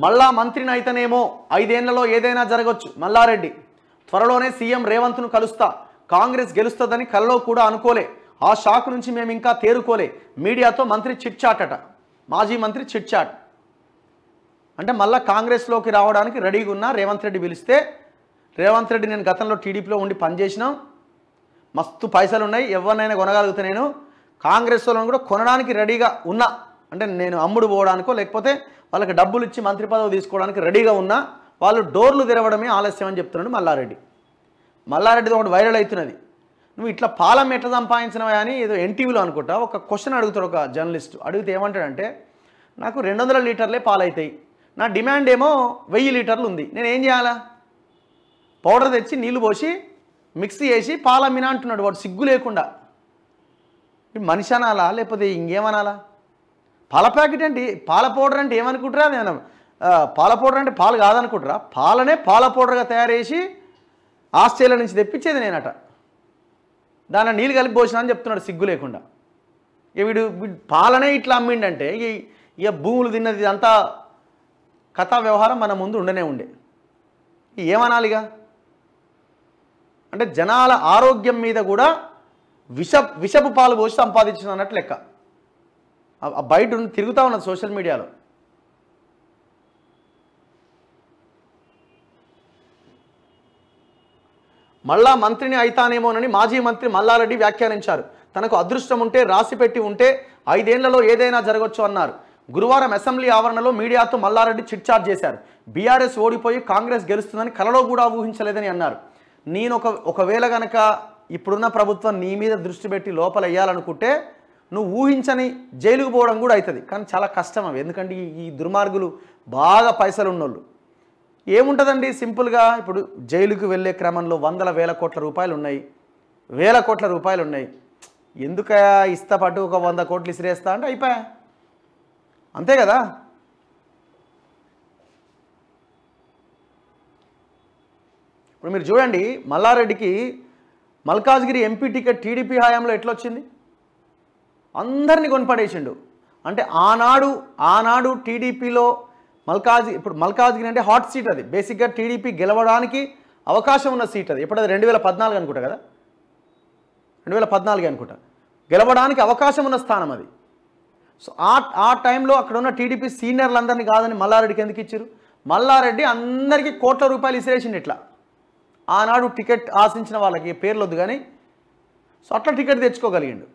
మళ్ళా మంత్రిని అయితేనేమో 5 ఏళ్లలో ఏదైనా జరగొచ్చు మల్లారెడ్డి. త్వరలోనే సీఎం రేవంత్ను కలుస్తా, కాంగ్రెస్ గెలుస్తుందని కలలో కూడా అనుకోలే, ఆ షాక్ నుంచి మేము ఇంకా తేరుకోలే. మీడియాతో మంత్రి చిట్ చాట్ అట, మాజీ మంత్రి చిట్ చాట్. అంటే మళ్ళీ కాంగ్రెస్లోకి రావడానికి రెడీగా ఉన్న రేవంత్ రెడ్డి పిలిస్తే, రేవంత్ రెడ్డి నేను గతంలో టీడీపీలో ఉండి పనిచేసినాం, మస్తు పైసలు ఉన్నాయి, ఎవరినైనా కొనగలుగుతా, నేను కాంగ్రెస్లో కూడా కొనడానికి రెడీగా ఉన్నా, అంటే నేను అమ్ముడు పోవడానికో లేకపోతే వాళ్ళకి డబ్బులు ఇచ్చి మంత్రి పదవి తీసుకోవడానికి రెడీగా ఉన్నా, వాళ్ళు డోర్లు తెరవడమే ఆలస్యం అని చెప్తున్నాడు మల్లారెడ్డి. మల్లారెడ్డిది ఒకటి వైరల్ అవుతున్నది, నువ్వు ఇట్లా పాలం ఎట్లా సంపాదించినవా అని ఏదో ఎన్టీవీలో అనుకుంటా ఒక క్వశ్చన్ అడుగుతాడు ఒక జర్నలిస్ట్. అడిగితే ఏమంటాడంటే, నాకు 200 లీటర్లే పాలు అవుతాయి, నా డిమాండ్ ఏమో 1000 లీటర్లు ఉంది, నేను ఏం చేయాలా? పౌడర్ తెచ్చి నీళ్లు పోసి మిక్సీ చేసి పాలు అమ్మినా అంటున్నాడు వాడు సిగ్గు లేకుండా. మనిషి అనాలా లేకపోతే ఇంకేమనాలా? పాల ప్యాకెట్ అంటే, పాల పౌడర్ అంటే ఏమనుకుంటారా? నేను పాల పౌడర్ అంటే పాలు కాదనుకుంటారా? పాలనే పాల పౌడర్గా తయారు చేసి ఆస్ట్రేలియా నుంచి తెప్పించేది నేనట, దాని నీళ్ళు కలిపి పోసినా అని చెప్తున్నాడు సిగ్గు లేకుండా. వీడు పాలనే ఇట్లా అమ్మిండంటే ఇక భూములు తిన్నది అంతా కథా వ్యవహారం మన ముందు ఉండనే ఉండే. ఏమనాలిగా? అంటే జనాల ఆరోగ్యం మీద కూడా విషపు పాలు పోసి సంపాదించిన అన్నట్టు లెక్క. బయట తిరుగుతూ ఉన్నది సోషల్ మీడియాలో. మళ్ళా మంత్రిని అయితానేమోనని మాజీ మంత్రి మల్లారెడ్డి వ్యాఖ్యానించారు. తనకు అదృష్టం ఉంటే, రాసిపెట్టి ఉంటే 5 ఏళ్లలో ఏదైనా జరగవచ్చు అన్నారు. గురువారం అసెంబ్లీ ఆవరణలో మీడియాతో మల్లారెడ్డి చిట్చాట్ చేశారు. బీఆర్ఎస్ ఓడిపోయి కాంగ్రెస్ గెలుస్తుందని కలలో కూడా ఊహించలేదని అన్నారు. నేను ఒకవేళ గనక ఇప్పుడున్న ప్రభుత్వం నీ మీద దృష్టి పెట్టి లోపల వేయాలనుకుంటే నువ్వు ఊహించని జైలుకు పోవడం కూడా అవుతుంది. కానీ చాలా కష్టం అవి, ఎందుకంటే ఈ దుర్మార్గులు బాగా పైసలు ఉన్నోళ్ళు. ఏముంటుందండి సింపుల్గా, ఇప్పుడు జైలుకు వెళ్ళే క్రమంలో వందల వేల కోట్ల రూపాయలు ఉన్నాయి, వేల కోట్ల రూపాయలు ఉన్నాయి. ఎందుక ఇష్టపడ్డు ఒక 100 కోట్లు ఇసిరేస్తా అంటే అయిపోయా, అంతే కదా. ఇప్పుడు మీరు చూడండి, మల్లారెడ్డికి మల్కాజ్గిరి ఎంపీ టికెట్ టీడీపీ హయాంలో ఎట్లా వచ్చింది? అందరినీ కొనిపడేసిండు. అంటే ఆనాడు టీడీపీలో ఇప్పుడు మల్కాజ్గిరి అంటే హాట్ సీట్, అది బేసిక్గా టీడీపీ గెలవడానికి అవకాశం ఉన్న సీట్. అది ఎప్పుడది 2014 అనుకుంటా కదా, 2014 అనుకుంటా, గెలవడానికి అవకాశం ఉన్న స్థానం అది. సో ఆ టైంలో అక్కడ ఉన్న టీడీపీ సీనియర్లందరినీ కాదని మల్లారెడ్డికి ఎందుకు ఇచ్చారు? మల్లారెడ్డి అందరికీ కోట్ల రూపాయలు ఇసిరేసిండు ఇట్లా. ఆనాడు టికెట్ ఆశించిన వాళ్ళకి పేర్లొద్దు కానీ, సో అట్లా టికెట్ తెచ్చుకోగలిగిండు.